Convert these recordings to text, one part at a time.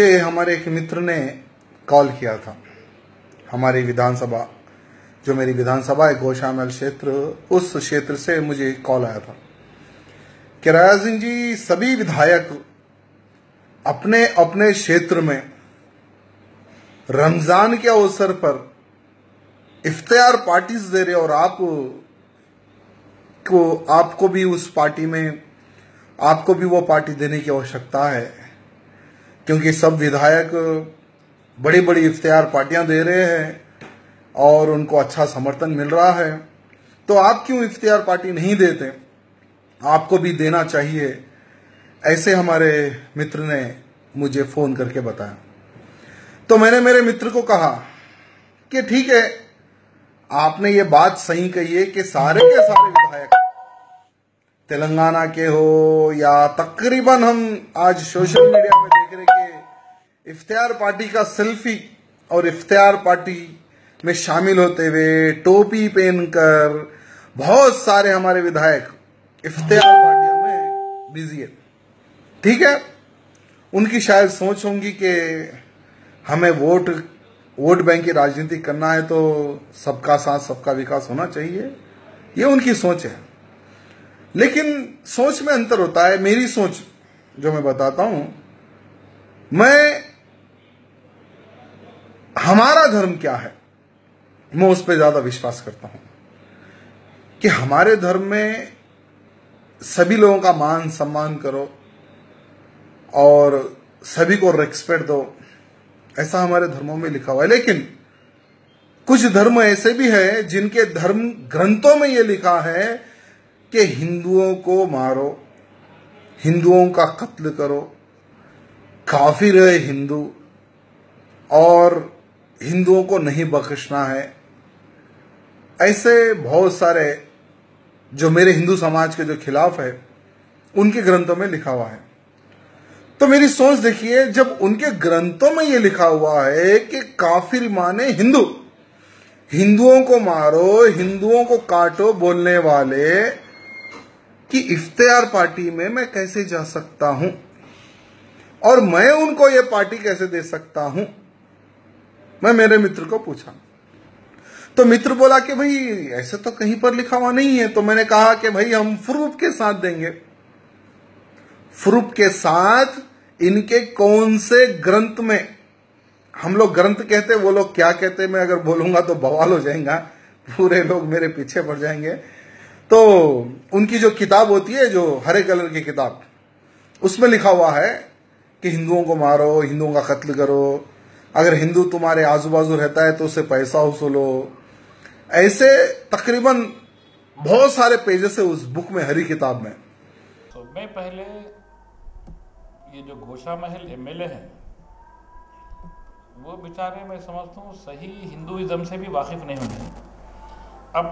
मुझे हमारे एक मित्र ने कॉल किया था। हमारी विधानसभा, जो मेरी विधानसभा है गौशामल क्षेत्र, उस क्षेत्र से मुझे कॉल आया था कि राजा सिंह जी, सभी विधायक अपने अपने क्षेत्र में रमजान के अवसर पर इफ्तियार पार्टीज दे रहे और आपको भी उस पार्टी में, आपको भी वो पार्टी देने की आवश्यकता है, क्योंकि सब विधायक बड़ी बड़ी इफ्तियार पार्टियां दे रहे हैं और उनको अच्छा समर्थन मिल रहा है, तो आप क्यों इफ्तियार पार्टी नहीं देते, आपको भी देना चाहिए। ऐसे हमारे मित्र ने मुझे फोन करके बताया। तो मैंने मेरे मित्र को कहा कि ठीक है, आपने ये बात सही कही है कि सारे के सारे विधायक तेलंगाना के हो या तकरीबन हम आज सोशल मीडिया में देख रहे कि इफ्तियार पार्टी का सेल्फी और इफ्तियार पार्टी में शामिल होते हुए टोपी पहनकर बहुत सारे हमारे विधायक इफ्तियार पार्टियों में बिजी है। ठीक है, उनकी शायद सोच होंगी कि हमें वोट बैंक की राजनीति करना है तो सबका साथ सबका विकास होना चाहिए, ये उनकी सोच है। लेकिन सोच में अंतर होता है। मेरी सोच जो मैं बताता हूं, हमारा धर्म क्या है, मैं उस पर ज्यादा विश्वास करता हूं कि हमारे धर्म में सभी लोगों का मान सम्मान करो और सभी को रिस्पेक्ट दो, ऐसा हमारे धर्मों में लिखा हुआ है। लेकिन कुछ धर्म ऐसे भी है जिनके धर्म ग्रंथों में यह लिखा है कि हिंदुओं को मारो, हिंदुओं का कत्ल करो, काफिर है हिंदू और हिंदुओं को नहीं बख्शना है। ऐसे बहुत सारे जो मेरे हिंदू समाज के जो खिलाफ है, उनके ग्रंथों में लिखा हुआ है। तो मेरी सोच देखिए, जब उनके ग्रंथों में यह लिखा हुआ है कि काफिर माने हिंदू, हिंदुओं को मारो, हिंदुओं को काटो बोलने वाले कि इफ्तियार पार्टी में मैं कैसे जा सकता हूं और मैं उनको ये पार्टी कैसे दे सकता हूं, मैं मेरे मित्र को पूछा। तो मित्र बोला कि भाई ऐसे तो कहीं पर लिखा हुआ नहीं है। तो मैंने कहा कि भाई हम प्रूफ के साथ देंगे। प्रूफ के साथ इनके कौन से ग्रंथ में, हम लोग ग्रंथ कहते, वो लोग क्या कहते, मैं अगर बोलूंगा तो बवाल हो जाएगा, पूरे लोग मेरे पीछे पड़ जाएंगे। तो उनकी जो किताब होती है, जो हरे कलर की किताब, उसमें लिखा हुआ है कि हिंदुओं को मारो, हिंदुओं का कत्ल करो, अगर हिंदू तुम्हारे आजू बाजू रहता है तो उससे पैसा वसूलो। ऐसे तकरीबन बहुत सारे पेजेस है उस बुक में, हरी किताब में। तो मैं पहले ये जो गौशामहल एमएलए हैं, वो बेचारे मैं समझता हूँ सही हिंदुइज्म से भी वाकिफ नहीं होते। अब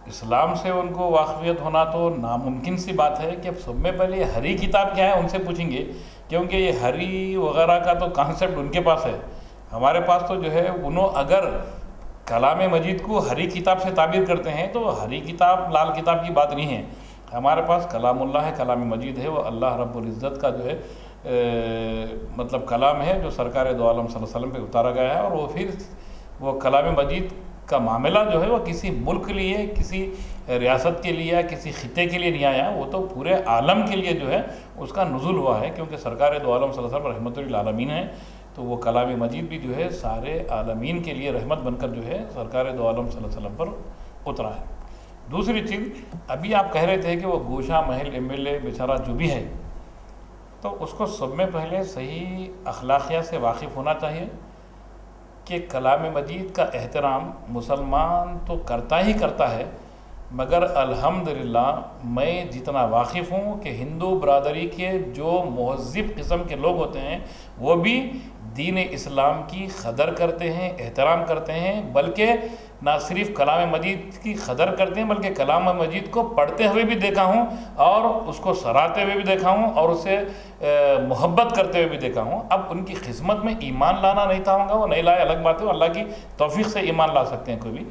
इस्लाम से उनको वाकफियत होना तो नामुमकिन सी बात है कि अब सब में पहले हरी किताब क्या है उनसे पूछेंगे, क्योंकि ये हरी वगैरह का तो कॉन्सेप्ट उनके पास है। हमारे पास तो जो है, उन्होंने अगर कलाम मजीद को हरी किताब से ताबीर करते हैं तो हरी किताब लाल किताब की बात नहीं है। हमारे पास कलामुल्लाह है, कलाम मजीद है, वो अल्लाह रब्बुल इज़्ज़त का जो है मतलब कलाम है, जो सरकार दो आलम सल्लल्लाहु अलैहि वसल्लम पे उतारा गया है। और वो फिर वो कलाम मजीद का मामला जो है वो किसी मुल्क के लिए, किसी रियासत के लिए या किसी खिते के लिए नहीं आया, वो तो पूरे आलम के लिए जो है उसका नुज़ुल हुआ है, क्योंकि सरकार दो आलम सल्लल्लाहु अलैहि वसल्लम रहमतुल आलमीन है। तो वो कलाम मजीद भी जो है सारे आलमीन के लिए रहमत बनकर जो है सरकार दो आलम सल्लल्लाहु अलैहि वसल्लम पर उतरा है। दूसरी चीज़, अभी आप कह रहे थे कि वो गौशामहल एमएलए बेचारा जो भी है, तो उसको सब में पहले सही अखलाकियात से वाकिफ़ होना चाहिए कि कलाम मजीद का एहतराम मुसलमान तो करता ही करता है, मगर अल्हम्दुलिल्लाह मैं जितना वाकिफ़ हूँ कि हिंदू बरादरी के जो महज़िब किस्म के लोग होते हैं वो भी दीन इस्लाम की क़दर करते हैं, एहतराम करते हैं, बल्कि ना सिर्फ कलाम मजीद की क़दर करते हैं बल्कि कलाम मजीद को पढ़ते हुए भी देखा हूँ और उसको सराहते हुए भी देखा हूँ और उससे मोहब्बत करते हुए भी देखा हूँ। अब उनकी खिस्मत में ईमान लाना नहीं चाहूँगा, वो नहीं लाए अलग बात है, अल्लाह की तौफीक से ईमान ला सकते हैं कोई भी,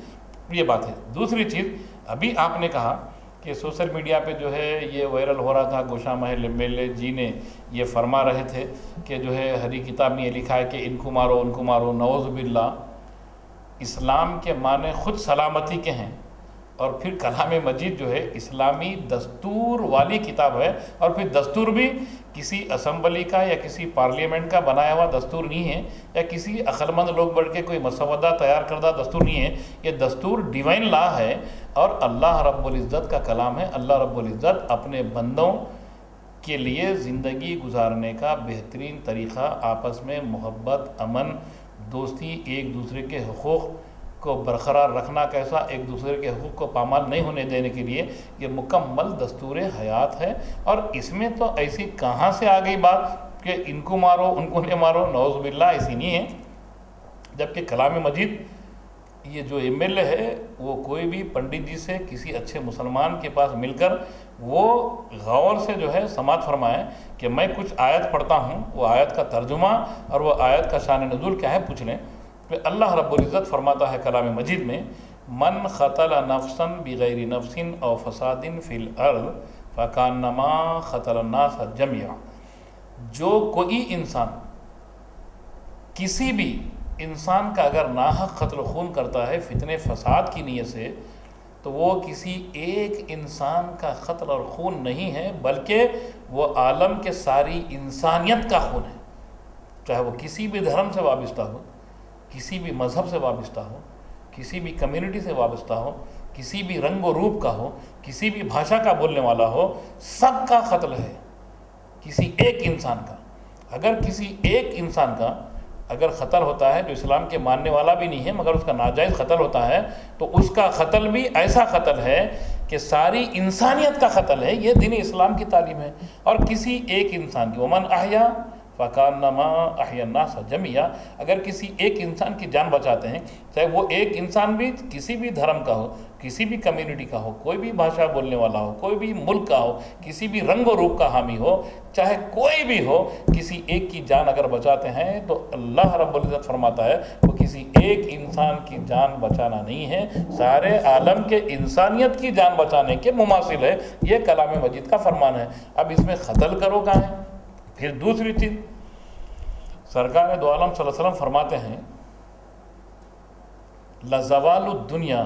ये बात है। दूसरी चीज़, अभी आपने कहा कि सोशल मीडिया पे जो है ये वायरल हो रहा था, गोशा महल एमएलए जी ने ये फरमा रहे थे कि जो है हरी किताब में ये लिखा है कि इनको मारो उनको मारो। नौज़ बिल्लाह, इस्लाम के माने खुद सलामती के हैं, और फिर कलाम मजीद जो है इस्लामी दस्तूर वाली किताब है, और फिर दस्तूर भी किसी असम्बली का या किसी पार्लियामेंट का बनाया हुआ दस्तूर नहीं है, या किसी अक्लमंद लोग बढ़ के कोई मसवदा तैयार करदा दस्तूर नहीं है। ये दस्तूर डिवाइन लॉ है और अल्लाह रब्बुल इज़्ज़त का कलाम है। अल्लाह रब्बुल इज़्ज़त अपने बंदों के लिए ज़िंदगी गुजारने का बेहतरीन तरीक़ा, आपस में मोहब्बत, अमन, दोस्ती, एक दूसरे के हुकूक़ को बरकरार रखना, कैसा एक दूसरे के हुकूक़ को पामाल नहीं होने देने के लिए ये मुकम्मल दस्तूर हयात है। और इसमें तो ऐसी कहाँ से आ गई बात कि इनको मारो उनको नहीं मारो, नौज़ बिल्लाह, ऐसी नहीं है। जबकि कलाम मजीद ये जो एमएलए है वो कोई भी पंडित जी से किसी अच्छे मुसलमान के पास मिलकर वो गौर से जो है समात फरमाए कि मैं कुछ आयत पढ़ता हूँ, वो आयत का तर्जुमा और वो आयत का शान नुज़ूल क्या है पूछ लें। फिर अल्लाह रब्बुल इज़्ज़त फरमाता है कलाम मजीद में, मन ख़तल नफ्सन बिगैरि नफ्सिन औ फसादिन फिल अर्ज़ फ़कान्नमा ख़तल नास जमिया। जो कोई इंसान किसी भी इंसान का अगर नाहक कत्ल खून करता है फितने फसाद की नीयत से, तो वो किसी एक इंसान का कत्ल और खून नहीं है, बल्कि वो आलम के सारी इंसानियत का खून है। चाहे वो किसी भी धर्म से वाबस्ता हो, किसी भी मज़हब से वाबस्ता हो, किसी भी कम्युनिटी से वाबस्ता हो, किसी भी रंग व रूप का हो, किसी भी भाषा का बोलने वाला हो, सबका कत्ल है किसी एक इंसान का। अगर किसी एक इंसान का अगर क़त्ल होता है जो इस्लाम के मानने वाला भी नहीं है मगर उसका नाजायज़ क़त्ल होता है, तो उसका क़त्ल भी ऐसा क़त्ल है कि सारी इंसानियत का क़त्ल है। ये दीन इस्लाम की तालीम है। और किसी एक इंसान की, वमन अहया फ़कान्नमा अहया नास जमिया, अगर किसी एक इंसान की जान बचाते हैं, चाहे वो एक इंसान भी किसी भी धर्म का हो, किसी भी कम्युनिटी का हो, कोई भी भाषा बोलने वाला हो, कोई भी मुल्क का हो, किसी भी रंग व रूप का हामी हो, चाहे कोई भी हो, किसी एक की जान अगर बचाते हैं तो अल्लाह रब्बुल इज़्ज़त फरमाता है वो किसी एक इंसान की जान बचाना नहीं है, सारे आलम के इंसानियत की जान बचाने के मुमासिल है। ये कलाम मजीद का फरमान है। अब इसमें क़त्ल करो कहाँ है? फिर दूसरी चीज़, सरकार दो आलम सल्लल्लाहु अलैहि वसल्लम फरमाते हैं, लज़वालु दुनिया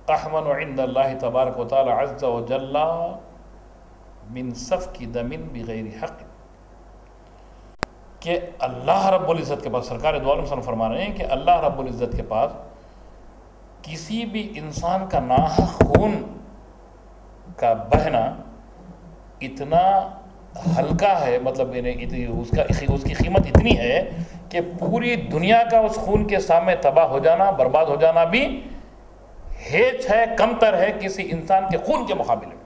अहवनु इंदल्लाहि तबारक व तआला अज़्ज़ व जल्ला मिन सफ़की दमिन बिगैरि हक़। कि अल्लाह रब्बुल इज़्ज़त के पास, सरकार दो आलम सल्लल्लाहु अलैहि वसल्लम फरमा रहे हैं कि अल्लाह रब्बुल इज़्ज़त के पास किसी भी इंसान का नाहक खून का बहना इतना हल्का है, मतलब उसकी कीमत इतनी है कि पूरी दुनिया का उस खून के सामने तबाह हो जाना, बर्बाद हो जाना भी हेच है, कमतर है किसी इंसान के खून के मुकाबले में।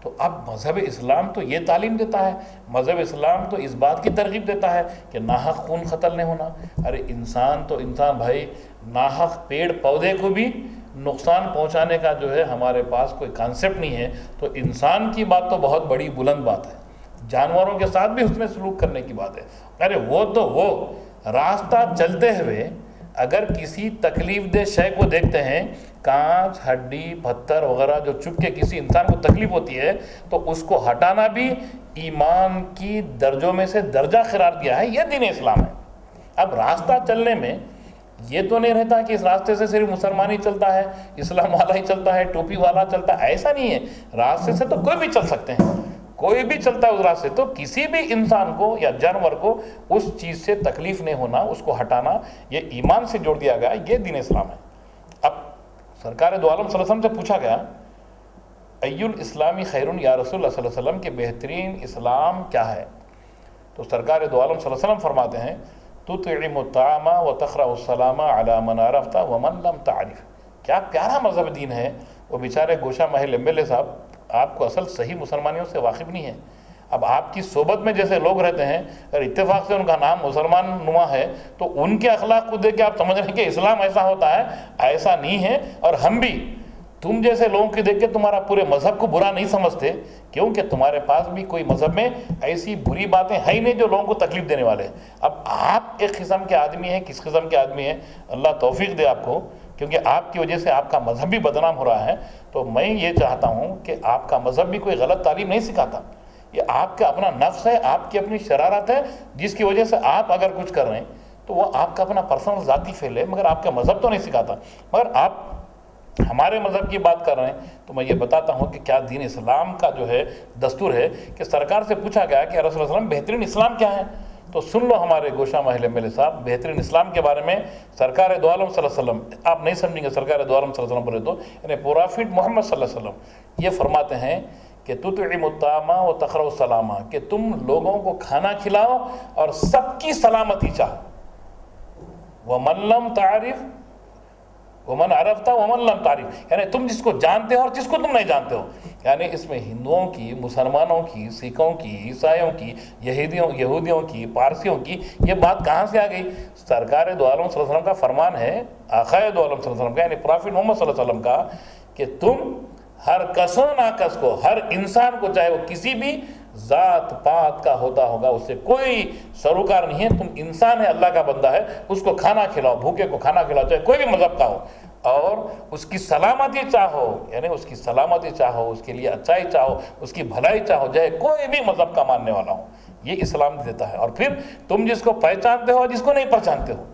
तो अब मज़हब इस्लाम तो ये तालीम देता है, मज़हब इस्लाम तो इस बात की तरगीब देता है कि नाहक खून क़त्ल नहीं होना। अरे इंसान तो इंसान भाई, नाहक पेड़ पौधे को भी नुकसान पहुंचाने का जो है हमारे पास कोई कॉन्सेप्ट नहीं है, तो इंसान की बात तो बहुत बड़ी बुलंद बात है, जानवरों के साथ भी उसमें सलूक करने की बात है। अरे वो तो वो रास्ता चलते हुए अगर किसी तकलीफ दे शय को देखते हैं, कांच, हड्डी, पत्थर वगैरह जो चुभ के किसी इंसान को तकलीफ होती है, तो उसको हटाना भी ईमान की दर्जों में से दर्जा करार दिया है। यह दीन इस्लाम है। अब रास्ता चलने में ये तो नहीं रहता कि इस रास्ते से सिर्फ मुसलमान ही चलता है, इस्लाम वाला ही चलता है, टोपी वाला चलता है, ऐसा नहीं है। रास्ते से तो कोई भी चल सकते हैं, कोई भी चलता है उस रास्ते। तो किसी भी इंसान को या जानवर को उस चीज़ से तकलीफ नहीं होना, उसको हटाना, ये ईमान से जोड़ दिया गया, ये दीन इस्लाम है। अब सरकार दो आलम सल्लल्लाहु अलैहि वसल्लम से पूछा गया, अय्युल इस्लामी खैरुन या रसूलुल्लाह सल्लल्लाहु अलैहि वसल्लम, के बेहतरीन इस्लाम क्या है? तो सरकार दो आलम सल्लल्लाहु अलैहि वसल्लम फरमाते हैं, तुतिइमु तामा व तक़रअु सलामा अला मन अरफ़्ता व मन लम तारिफ़। क्या प्यारा मज़हब दीन है। वो बेचारे गोशा महल एमएलए साहब आपको असल सही मुसलमानियों से वाकिफ़ नहीं है। अब आपकी सोबत में जैसे लोग रहते हैं, अगर इत्तेफाक से उनका नाम मुसलमान नुमा है, तो उनके अखलाक को देख के आप समझ रहे हैं कि इस्लाम ऐसा होता है, ऐसा नहीं है। और हम भी तुम जैसे लोगों को देख के तुम्हारा पूरे मज़हब को बुरा नहीं समझते, क्योंकि तुम्हारे पास भी कोई मज़हब में ऐसी बुरी बातें हैं ही नहीं जो लोगों को तकलीफ़ देने वाले हैं। अब आप एक किस्म के आदमी हैं, किस किस्म के आदमी हैं, अल्लाह तौफीक दे आपको, क्योंकि आपकी वजह से आपका मज़हब भी बदनाम हो रहा है। तो मैं ये चाहता हूँ कि आपका मज़हब भी कोई गलत तालीम नहीं सिखाता, ये आपका अपना नफ्स है, आपकी अपनी शरारत है, जिसकी वजह से आप अगर कुछ कर रहे हैं तो वो आपका अपना पर्सनल ज़ाती फेल है, मगर आपका मज़हब तो नहीं सिखाता। मगर आप हमारे मज़हब की बात कर रहे हैं तो मैं ये बताता हूँ कि क्या दीन इस्लाम का जो है दस्तूर है कि सरकार से पूछा गया कि रसूल सल्लल्लाहु अलैहि वसल्लम बेहतरीन इस्लाम क्या है, तो सुन लो हमारे गोशा महल मेले साहब, बेहतरीन इस्लाम के बारे में सरकार दो आलम सल्लल्लाहु अलैहि वसल्लम, आप नहीं समझेंगे सरकार दो आलम सल्लल्लाहु अलैहि वसल्लम बोले तो यानी प्रॉफिट मोहम्मद सल्लल्लाहु अलैहि वसल्लम ये फरमाते हैं कि तुतइमुत्तामा व तखरउ सलामा, कि तुम लोगों को खाना खिलाओ और सबकी सलामती चाहो। वमन लम तारिफ वमन अरफ्ता वमन लम तारिफ, यानी तुम जिसको जानते हो और जिसको तुम नहीं जानते हो। यानी इसमें हिंदुओं की, मुसलमानों की, सिखों की, ईसाइयों की, यहूदियों की, पारसियों की, ये बात कहाँ से आ गई? सरकार दो आलम सल्लल्लाहु अलैहि वसल्लम का फरमान है, आक़ाए दो आलम सल्लल्लाहु अलैहि वसल्लम का यानी प्रॉफिट मोहम्मद सल्लल्लाहु अलैहि वसल्लम का, कि तुम हर कसो नाकस को, हर इंसान को, चाहे वो किसी भी ज़ात पात का होता होगा, उससे कोई सरोकार नहीं है, तुम इंसान है, अल्लाह का बंदा है, उसको खाना खिलाओ, भूखे को खाना खिलाओ, चाहे कोई भी मज़हब का हो, और उसकी सलामती चाहो, यानी उसकी सलामती चाहो, उसके लिए अच्छाई चाहो, उसकी भलाई चाहो, चाहे कोई भी मज़हब का मानने वाला हो, ये इस्लाम देता है। और फिर तुम जिसको पहचानते हो, जिसको नहीं पहचानते हो,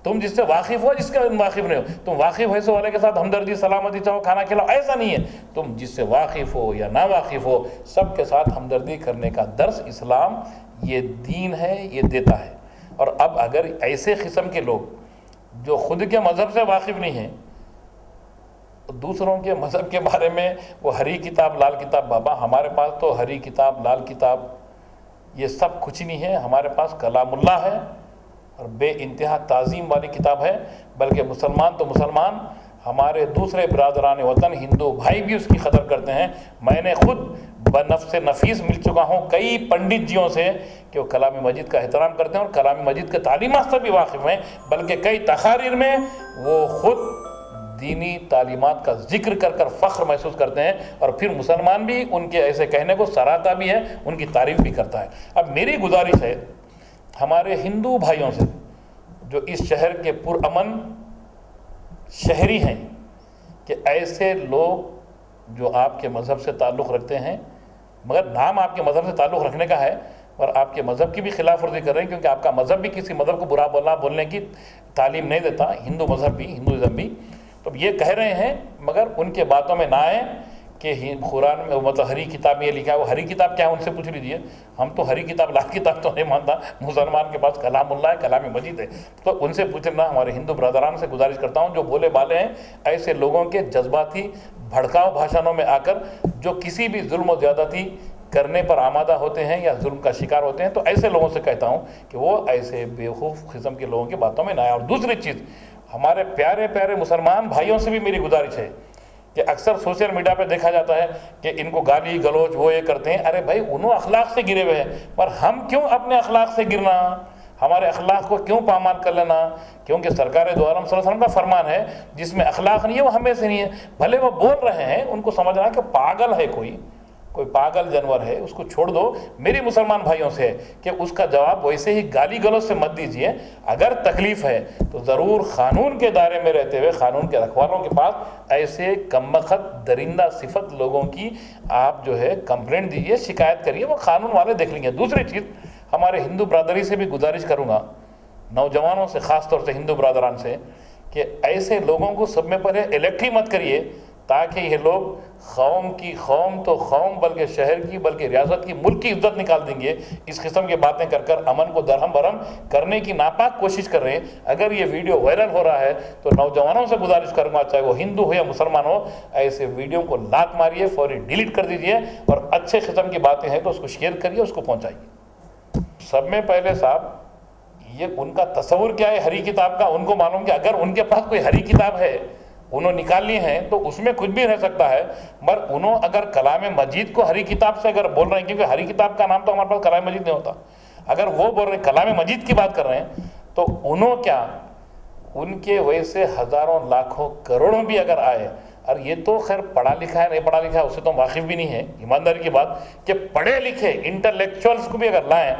तुम जिससे वाकिफ हो, जिसके वाकिफ नहीं हो, तुम वाकिफ हो ऐसे वाले के साथ हमदर्दी, सलामती चाहो, खाना खिलाओ, ऐसा नहीं है। तुम जिससे वाकिफ हो या ना वाकिफ हो, सबके साथ हमदर्दी करने का दर्स इस्लाम, ये दीन है, ये देता है। और अब अगर ऐसे किस्म के लोग जो खुद के मज़हब से वाकिफ नहीं हैं, तो दूसरों के मज़हब के बारे में वो हरी किताब लाल किताब, बाबा हमारे पास तो हरी किताब लाल किताब ये सब कुछ नहीं है, हमारे पास कलामुल्लाह है और बे इंतहा ताज़ीम वाली किताब है। बल्कि मुसलमान तो मुसलमान, हमारे दूसरे बरादरान वतन हिंदू भाई भी उसकी कदर करते हैं। मैंने खुद बनफ्स नफीस मिल चुका हूँ कई पंडित जियों से कि वो कलाम मजीद का एहतराम करते हैं और कलाम मजीद के तालीमात से भी वाकिफ़ हैं, बल्कि कई तकारीर में वो खुद दीनी तालीमात का जिक्र कर कर फ़ख्र महसूस करते हैं, और फिर मुसलमान भी उनके ऐसे कहने को सराहता भी है, उनकी तारीफ़ भी करता है। अब मेरी गुजारिश है हमारे हिंदू भाइयों से जो इस शहर के पुरअमन शहरी हैं, कि ऐसे लोग जो आपके मज़हब से ताल्लुक़ रखते हैं, मगर नाम आपके मज़हब से ताल्लुक़ रखने का है, और आपके मज़हब की भी खिलाफ वर्जी कर रहे हैं, क्योंकि आपका मज़हब भी किसी मज़हब को बुरा बोलने की तालीम नहीं देता, हिंदू मज़हब भी, हिंदुज़म भी। तो ये कह रहे हैं, मगर उनके बातों में ना आए कि कुरान में मतलब हरी किताब में ये लिखा है। वो हरी किताब क्या है उनसे पूछ लीजिए, हम तो हरी किताब लाल किताब तो नहीं मानता, मुसलमान के पास कलामुल्लाह है, कलाम मजीद है, तो उनसे पूछना। हमारे हिंदू ब्रदरान से गुजारिश करता हूँ जो बोले बाले हैं, ऐसे लोगों के जज्बाती भड़काऊ भाषणों में आकर जो किसी भी जुल्म और ज़्यादती करने पर आमादा होते हैं या जुल्म का शिकार होते हैं, तो ऐसे लोगों से कहता हूँ कि वो ऐसे बेवकूफ़ किस्म के लोगों की बातों में ना आए। और दूसरी चीज़, हमारे प्यारे प्यारे मुसलमान भाइयों से भी मेरी गुजारिश है कि अक्सर सोशल मीडिया पे देखा जाता है कि इनको गाली गलौज वो ये करते हैं। अरे भाई, उन्होंने अखलाक से गिरे हुए हैं, पर हम क्यों अपने अखलाक से गिरना, हमारे अखलाक को क्यों पामाल कर लेना? क्योंकि सरकार दो आलम सल्लल्लाहु अलैहि वसल्लम का फरमान है जिसमें अखलाक नहीं है वो हमें से नहीं है। भले वो बोल रहे हैं, उनको समझना कि पागल है, कोई पागल जानवर है, उसको छोड़ दो। मेरी मुसलमान भाइयों से है कि उसका जवाब वैसे ही गाली गलौज से मत दीजिए। अगर तकलीफ़ है तो ज़रूर क़ानून के दायरे में रहते हुए क़ानून के रखवालों के पास ऐसे कमबख्त दरिंदा सिफत लोगों की आप जो है कंप्लेंट दीजिए, शिकायत करिए, वो क़ानून वाले देख लेंगे। दूसरी चीज़, हमारे हिंदू बरादरी से भी गुजारिश करूँगा, नौजवानों से, ख़ास तौर से हिंदू बरादरान से, कि ऐसे लोगों को सब में पहले इलेक्ट ही मत करिए, ताकि ये लोग कौम तो कौम बल्कि शहर की, बल्कि रियासत की, मुल्क की इज्जत निकाल देंगे। इस किस्म की बातें कर कर अमन को दरहम बरहम करने की नापाक कोशिश कर रहे हैं। अगर ये वीडियो वायरल हो रहा है तो नौजवानों से गुजारिश करूँगा, चाहे वो हिंदू हो या मुसलमान हो, ऐसे वीडियो को लात मारिए, फौरी डिलीट कर दीजिए, और अच्छे किस्म की बातें हैं तो उसको शेयर करिए, उसको पहुँचाइए। सब में पहले साहब, ये उनका तस्वुर क्या है हरी किताब का, उनको मालूम कि अगर उनके पास कोई हरी किताब है, उन्होंने निकाली है, तो उसमें कुछ भी रह सकता है। मगर उन्होंने अगर कलाम मजीद को हरी किताब से अगर बोल रहे हैं, क्योंकि हरी किताब का नाम तो हमारे पास कलाम मजीद नहीं होता, अगर वो बोल रहे हैं कलाम मजीद की बात कर रहे हैं, तो उन्होंने क्या, उनके वैसे हज़ारों लाखों करोड़ों भी अगर आए, और ये तो खैर पढ़ा लिखा है नहीं पढ़ा लिखा है उससे तो वाकिफ़ भी नहीं है, ईमानदारी की बात, कि पढ़े लिखे इंटेलेक्चुअल्स को भी अगर लाएँ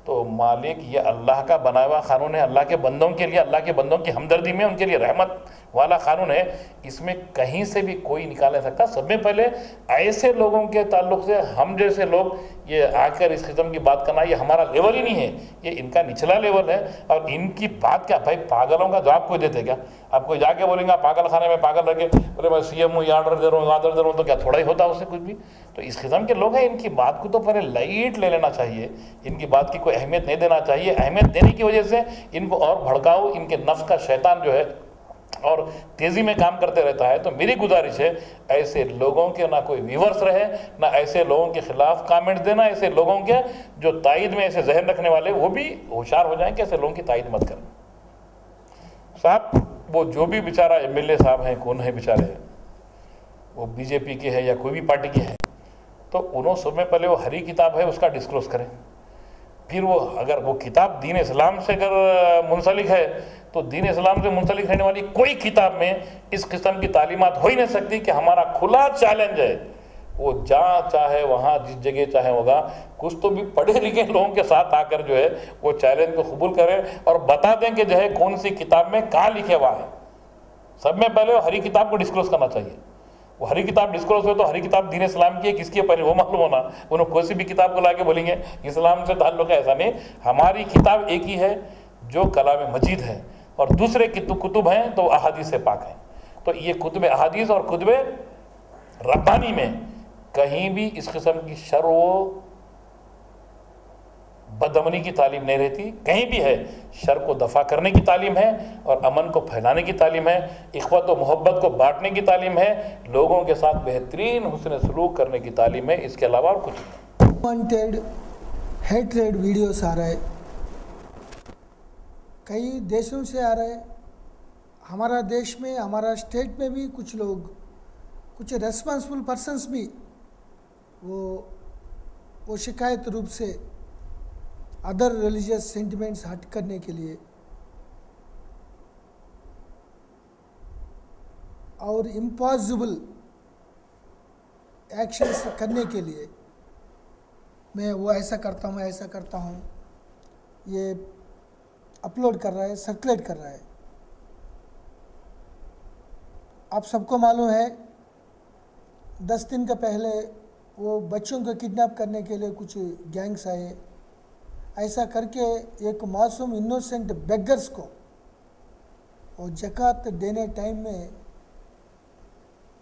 तो मालिक ये अल्लाह का बनाया हुआ कानून है, अल्लाह के बंदों के लिए, अल्लाह के बंदों की हमदर्दी में उनके लिए रहमत वाला कानून है। इसमें कहीं से भी कोई निकाल नहीं सकता। सब में पहले ऐसे लोगों के ताल्लुक से हम जैसे लोग ये आकर इस किस्म की बात करना, ये हमारा लेवल ही नहीं है, ये इनका निचला लेवल है। और इनकी बात क्या भाई, पागलों का जवाब कोई देते क्या? आपको जाके बोलेंगे पागल खाने में पागल रखे, बोले मैं सीएम हूँ, ये ऑर्डर दे रहा हूँ, ऑर्डर दे रहा हूँ, तो क्या थोड़ा ही होता उससे कुछ भी? तो इस किस्म के लोग हैं, इनकी बात को तो पहले लाइट ले लेना चाहिए, इनकी बात की कोई अहमियत नहीं देना चाहिए। अहमियत देने की वजह से इनको और भड़काओ, इनके नफ्स का शैतान जो है और तेज़ी में काम करते रहता है। तो मेरी गुजारिश है, ऐसे लोगों के ना कोई व्यूवर्स रहे, ना ऐसे लोगों के खिलाफ कमेंट देना, ऐसे लोगों के जो तायद में ऐसे जहन रखने वाले वो भी होशियार हो जाएं कि ऐसे लोगों की तायद मत करें। साहब वो जो भी बेचारा एमएलए साहब हैं, कौन है बेचारे, वो बीजेपी के हैं या कोई भी पार्टी के हैं, तो उन्होंने सब में पहले वो हरी किताब है उसका डिस्क्लोज करें। फिर वो अगर वो किताब दीन इस्लाम से अगर मुंसलिक है तो दीन इस्लाम से मुंसलिक रहने वाली कोई किताब में इस किस्म की तालीमात हो ही नहीं सकती कि हमारा खुला चैलेंज है, वो जहाँ चाहे वहाँ जिस जगह चाहे होगा, कुछ तो भी पढ़े लिखे लोगों के साथ आकर जो है वो चैलेंज को कबूल करें और बता दें कि जो है कौन सी किताब में कहाँ लिखे हुआ है। सब में पहले वो हरी किताब को डिस्क्लोज करना चाहिए। वो हरी किताब डिस्क्लोज हो तो हरी किताब दीन इस्लाम की है किसकी है पहले वो मालूम होना। उन्होंने कोई सी भी किताब को ला के बोलेंगे इस्लाम से ताल्लुक है, ऐसा नहीं। हमारी किताब एक ही है जो कलाम मजीद है, और दूसरे कुतुब हैं तो अहादीस से पाक हैं। तो ये कुतुब अहादीस और कुतुब रब्बानी में कहीं भी इस किस्म की शर व बदअमनी की तालीम नहीं रहती। कहीं भी है शर को दफ़ा करने की तालीम है और अमन को फैलाने की तालीम है, इख्वत व मोहब्बत को बांटने की तालीम है, लोगों के साथ बेहतरीन हुस्न सलूक करने की तालीम है। इसके अलावा और कुछ नहीं। वांटेड हेट्रेड वीडियोस आ रहे, कई देशों से आ रहे, हमारा देश में हमारा स्टेट में भी कुछ लोग, कुछ रेस्पॉन्सिबल पर्सन्स भी वो शिकायत रूप से अदर रिलीजियस सेंटिमेंट्स हट करने के लिए और इम्पॉसिबल एक्शंस करने के लिए, मैं वो ऐसा करता हूँ, ऐसा करता हूँ, ये अपलोड कर रहा है, सर्कुलेट कर रहा है। आप सबको मालूम है 10 दिन का पहले वो बच्चों को किडनैप करने के लिए कुछ गैंग्स आए, ऐसा करके एक मासूम इनोसेंट बेगर्स को वो ज़कात देने टाइम में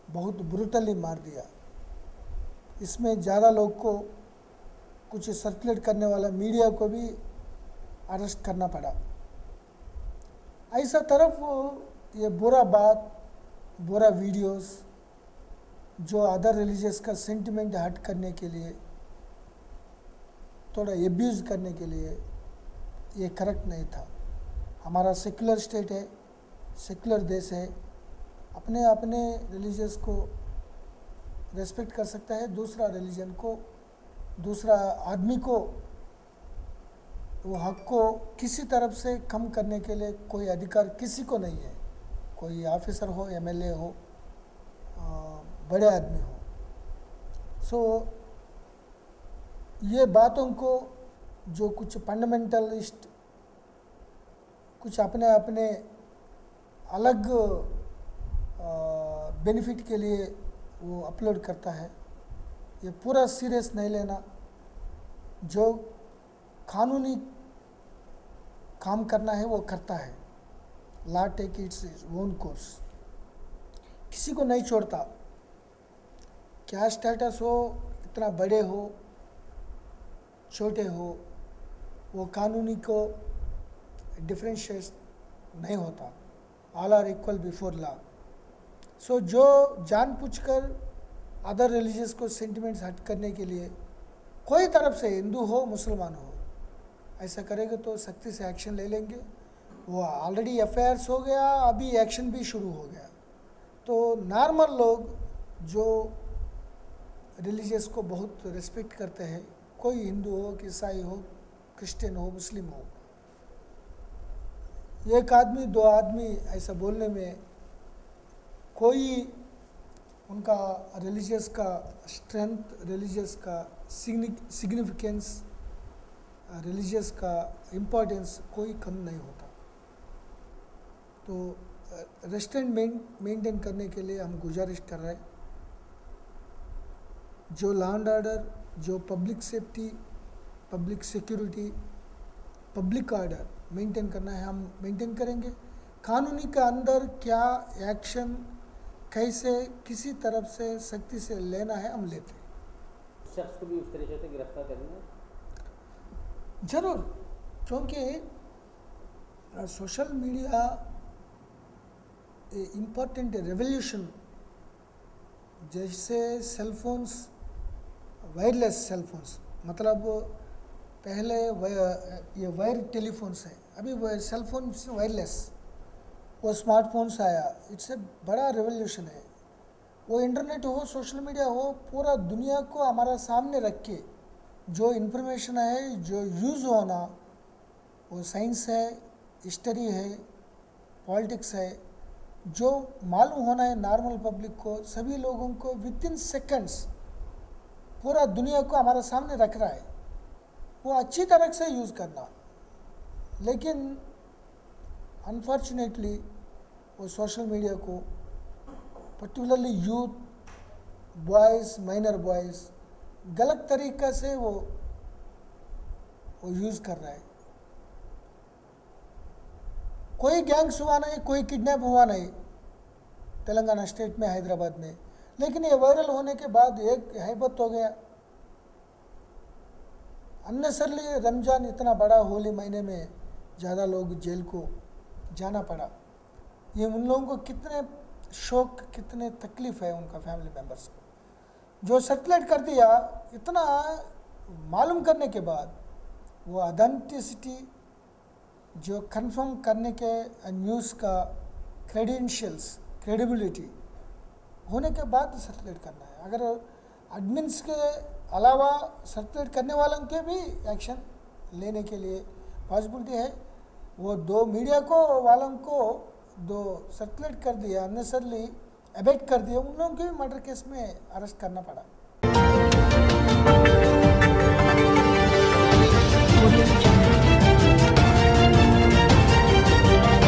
बहुत ब्रूटली मार दिया। इसमें ज़्यादा लोग को, कुछ सर्कुलेट करने वाला मीडिया को भी अरेस्ट करना पड़ा। ऐसा तरफ ये बुरा बात, बुरा वीडियोस जो अदर रिलीजियस का सेंटिमेंट हट करने के लिए, थोड़ा एब्यूज़ करने के लिए, ये करेक्ट नहीं था। हमारा सेकुलर स्टेट है, सेकुलर देश है, अपने अपने रिलीजियस को रेस्पेक्ट कर सकता है, दूसरा रिलीजन को, दूसरा आदमी को वो हक को किसी तरफ से कम करने के लिए कोई अधिकार किसी को नहीं है, कोई ऑफिसर हो, एमएलए हो, बड़े आदमी हो। सो ये बातों को जो कुछ फंडामेंटलिस्ट कुछ अपने अपने अलग बेनिफिट के लिए वो अपलोड करता है, ये पूरा सीरियस नहीं लेना। जो कानूनी काम करना है वो करता है, law take its own course, किसी को नहीं छोड़ता। क्या स्टेटस हो, इतना बड़े हो छोटे हो, वो कानूनी को डिफरेंशिएट नहीं होता। All are equal before law. So जो जानबूझकर अदर रिलीजियस को सेंटिमेंट्स हट करने के लिए कोई तरफ से, हिंदू हो मुसलमान हो, ऐसा करेगा तो सख्ती से एक्शन ले लेंगे। वो ऑलरेडी एफआईआर्स हो गया, अभी एक्शन भी शुरू हो गया। तो नॉर्मल लोग जो रिलीजियस को बहुत रिस्पेक्ट करते हैं, कोई हिंदू हो, ईसाई हो, क्रिश्चियन हो, मुस्लिम हो, एक आदमी दो आदमी ऐसा बोलने में कोई उनका रिलीजियस का स्ट्रेंथ, रिलीजियस का सिग्निफिकेंस रिलीजियस का इम्पोर्टेंस कोई कम नहीं होता। तो रेस्ट्रेंट मेंटेन करने के लिए हम गुजारिश कर रहे हैं, जो लॉ एंड ऑर्डर, जो public safety, public security, public order maintain करना है हम मेंटेन करेंगे। कानूनी के अंदर क्या एक्शन कैसे किसी तरफ से सख्ती से लेना है हम लेते हैं। शख्स को भी उस तरीके से गिरफ्तार करेंगे जरूर, क्योंकि सोशल मीडिया इम्पोर्टेंट रेवोल्यूशन, जैसे सेलफोन्स, वायरलेस सेलफोन्स, मतलब पहले ये वायर टेलीफोन्स है, अभी वो सेलफोन वायरलेस, वो स्मार्टफोन्स आया, इट्स ए बड़ा रेवोल्यूशन है। वो इंटरनेट हो, सोशल मीडिया हो, पूरा दुनिया को हमारा सामने रख के जो इन्फॉर्मेशन है, जो यूज़ होना, वो साइंस है, हिस्ट्री है, पॉलिटिक्स है, जो मालूम होना है नॉर्मल पब्लिक को, सभी लोगों को विद इन सेकेंड्स पूरा दुनिया को हमारा सामने रख रहा है। वो अच्छी तरह से यूज़ करना, लेकिन अनफॉर्चुनेटली वो सोशल मीडिया को particularly youth, boys, minor boys गलत तरीक़ा से वो यूज़ कर रहा है। कोई गैंग्स हुआ नहीं, कोई किडनैप हुआ नहीं तेलंगाना स्टेट में, हैदराबाद में, लेकिन ये वायरल होने के बाद एक हैबत हो गया। अननेसरली रमज़ान इतना बड़ा होली महीने में ज़्यादा लोग जेल को जाना पड़ा। ये उन लोगों को कितने शौक, कितने तकलीफ़ है उनका फैमिली मेम्बर्स को। जो सर्कुलेट कर दिया, इतना मालूम करने के बाद वो ऑथेंटिसिटी, जो कंफर्म करने के न्यूज़ का क्रेडेंशियल्स, क्रेडिबिलिटी होने के बाद सर्कुलेट करना है। अगर एडमिन्स के अलावा सर्कुलेट करने वालों के भी एक्शन लेने के लिए पॉसिबिलिटी है। वो दो मीडिया को वालों को दो सर्कुलेट कर दिया, अननेसरली अबेट कर दिया, उन लोगों के भी मर्डर केस में अरेस्ट करना पड़ा।